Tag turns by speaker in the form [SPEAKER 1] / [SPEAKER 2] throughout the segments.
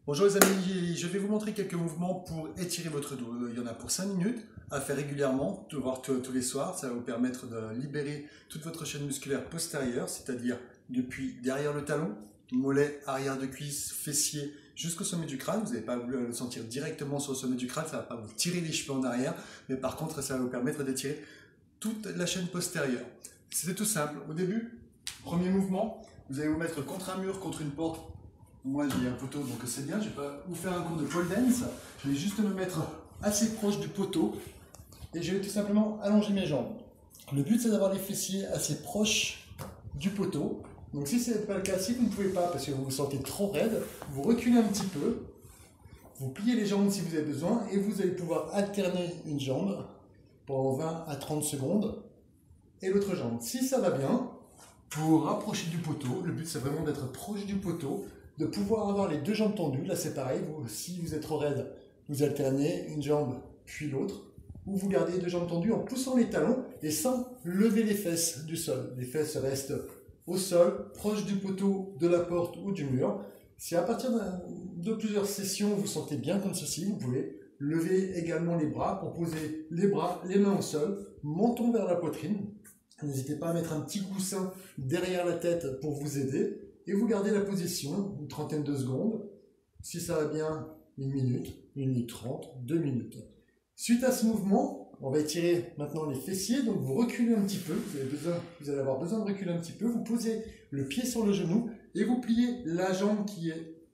[SPEAKER 1] Bonjour les amis, je vais vous montrer quelques mouvements pour étirer votre dos. Il y en a pour 5 minutes à faire régulièrement, voire tous les soirs. Ça va vous permettre de libérer toute votre chaîne musculaire postérieure, c'est-à-dire depuis derrière le talon, mollet, arrière de cuisse, fessier, jusqu'au sommet du crâne. Vous n'allez pas le sentir directement sur le sommet du crâne, ça ne va pas vous tirer les cheveux en arrière, mais par contre ça va vous permettre d'étirer toute la chaîne postérieure. C'est tout simple. Au début, premier mouvement, vous allez vous mettre contre un mur, contre une porte. Moi j'ai un poteau donc c'est bien, je ne vais pas vous faire un cours de pole dance, je vais juste me mettre assez proche du poteau et je vais tout simplement allonger mes jambes. Le but c'est d'avoir les fessiers assez proches du poteau, donc si ce n'est pas le cas, si vous ne pouvez pas parce que vous vous sentez trop raide, vous reculez un petit peu, vous pliez les jambes si vous avez besoin et vous allez pouvoir alterner une jambe pendant 20 à 30 secondes et l'autre jambe. Si ça va bien, vous vous rapprochez du poteau, le but c'est vraiment d'être proche du poteau, de pouvoir avoir les deux jambes tendues. Là c'est pareil, si vous êtes trop raide, vous alternez une jambe puis l'autre, ou vous gardez les deux jambes tendues en poussant les talons et sans lever les fesses du sol. Les fesses restent au sol, proche du poteau, de la porte ou du mur. Si à partir de plusieurs sessions vous vous sentez bien comme ceci, vous pouvez lever également les bras pour poser les bras, les mains au sol, menton vers la poitrine. N'hésitez pas à mettre un petit coussin derrière la tête pour vous aider. Et vous gardez la position, une trentaine de secondes. Si ça va bien, 1 minute 30, 2 minutes. Suite à ce mouvement, on va étirer maintenant les fessiers. Donc vous reculez un petit peu, vous allez avoir besoin de reculer un petit peu. Vous posez le pied sur le genou et vous pliez la jambe qui est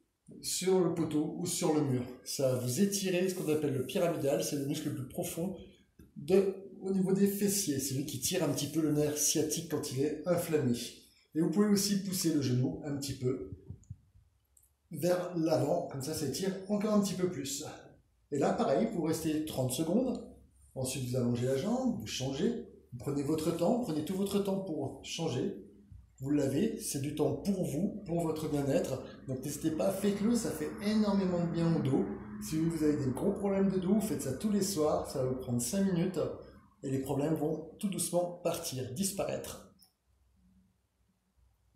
[SPEAKER 1] sur le poteau ou sur le mur. Ça va vous étirer ce qu'on appelle le pyramidal, c'est le muscle le plus profond au niveau des fessiers. C'est lui qui tire un petit peu le nerf sciatique quand il est inflammé. Et vous pouvez aussi pousser le genou un petit peu vers l'avant, comme ça étire encore un petit peu plus. Et là, pareil, vous restez 30 secondes. Ensuite, vous allongez la jambe, vous changez, vous prenez votre temps, prenez tout votre temps pour changer. Vous l'avez, c'est du temps pour vous, pour votre bien-être. Donc n'hésitez pas, faites-le, ça fait énormément de bien au dos. Si vous avez des gros problèmes de dos, vous faites ça tous les soirs, ça va vous prendre 5 minutes et les problèmes vont tout doucement partir, disparaître.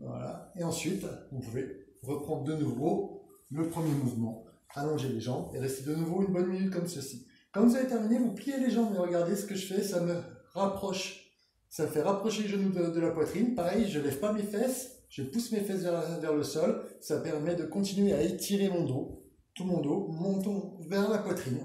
[SPEAKER 1] Voilà. Et ensuite, vous pouvez reprendre de nouveau le premier mouvement, allonger les jambes et rester de nouveau une bonne minute comme ceci. Quand vous avez terminé, vous pliez les jambes et regardez ce que je fais, ça me rapproche, ça fait rapprocher les genoux de la poitrine. Pareil, je ne lève pas mes fesses, je pousse mes fesses vers le sol, ça permet de continuer à étirer mon dos, tout mon dos, menton vers la poitrine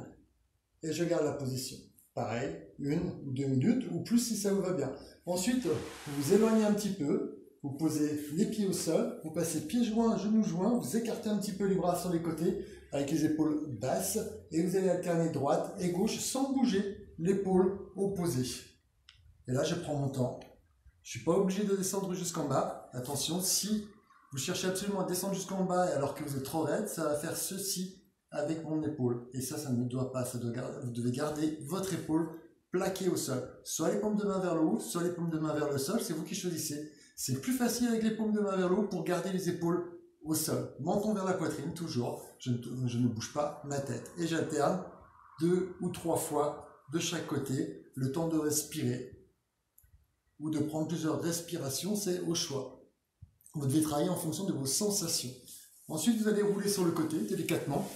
[SPEAKER 1] et je garde la position. Pareil, 1 ou 2 minutes ou plus si ça vous va bien. Ensuite, vous vous éloignez un petit peu. Vous posez les pieds au sol, vous passez pieds joints, genoux joints, vous écartez un petit peu les bras sur les côtés avec les épaules basses et vous allez alterner droite et gauche sans bouger l'épaule opposée. Et là, je prends mon temps. Je ne suis pas obligé de descendre jusqu'en bas. Attention, si vous cherchez absolument à descendre jusqu'en bas alors que vous êtes trop raide, ça va faire ceci avec mon épaule. Et ça ne doit pas. Vous devez garder votre épaule plaquée au sol. Soit les paumes de main vers le haut, soit les paumes de main vers le sol. C'est vous qui choisissez. C'est plus facile avec les paumes de main vers le haut pour garder les épaules au sol. Menton vers la poitrine, toujours. Je ne bouge pas ma tête. Et j'alterne 2 ou 3 fois de chaque côté, le temps de respirer ou de prendre plusieurs respirations, c'est au choix. Vous devez travailler en fonction de vos sensations. Ensuite, vous allez rouler sur le côté délicatement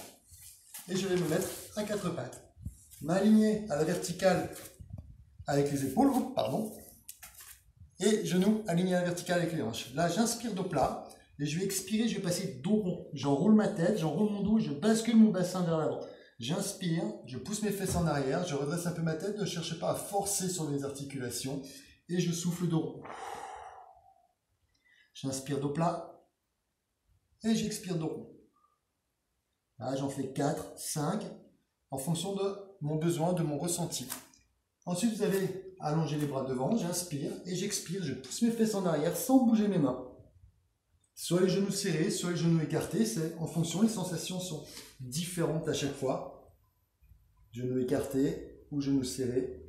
[SPEAKER 1] et je vais me mettre à 4 pattes. M'aligner à la verticale avec les épaules, pardon. Et genoux alignés à la verticale avec les hanches. Là, j'inspire dos plat et je vais expirer, je vais passer dos rond. J'enroule ma tête, j'enroule mon dos et je bascule mon bassin vers l'avant. J'inspire, je pousse mes fesses en arrière, je redresse un peu ma tête, ne cherchez pas à forcer sur les articulations et je souffle dos rond. J'inspire dos plat et j'expire dos rond. Là, j'en fais 4, 5 en fonction de mon besoin, de mon ressenti. Ensuite, vous allez allonger les bras devant, j'inspire et j'expire, je pousse mes fesses en arrière sans bouger mes mains. Soit les genoux serrés, soit les genoux écartés, c'est en fonction, les sensations sont différentes à chaque fois. Genoux écartés ou genoux serrés.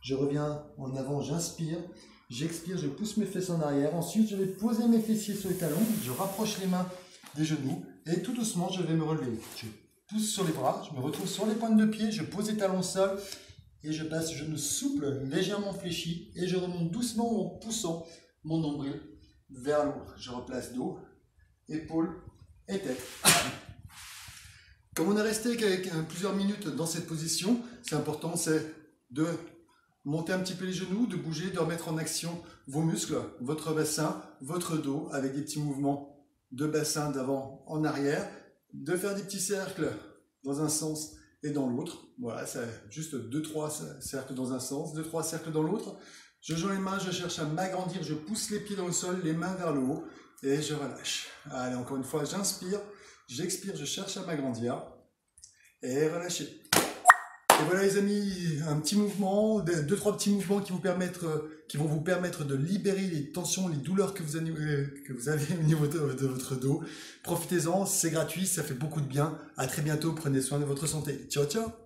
[SPEAKER 1] Je reviens en avant, j'inspire, j'expire, je pousse mes fesses en arrière. Ensuite, je vais poser mes fessiers sur les talons, je rapproche les mains des genoux et tout doucement, je vais me relever. Je pousse sur les bras, je me retrouve sur les pointes de pied, je pose les talons au sol. Et je passe genou souple, légèrement fléchi, et je remonte doucement en poussant mon nombril vers le haut. Je replace dos, épaules et tête. Comme on est resté avec plusieurs minutes dans cette position, c'est important, c'est de monter un petit peu les genoux, de bouger, de remettre en action vos muscles, votre bassin, votre dos, avec des petits mouvements de bassin d'avant en arrière, de faire des petits cercles dans un sens et dans l'autre. Voilà, c'est juste 2-3 cercles dans un sens, 2-3 cercles dans l'autre. Je joins les mains, je cherche à m'agrandir, je pousse les pieds dans le sol, les mains vers le haut et je relâche. Allez, encore une fois, j'inspire, j'expire, je cherche à m'agrandir et relâcher. Et voilà les amis, un petit mouvement, 2-3 petits mouvements qui vont vous permettre de libérer les tensions, les douleurs que vous avez au niveau de votre dos. Profitez-en, c'est gratuit, ça fait beaucoup de bien. À très bientôt, prenez soin de votre santé. Ciao, ciao!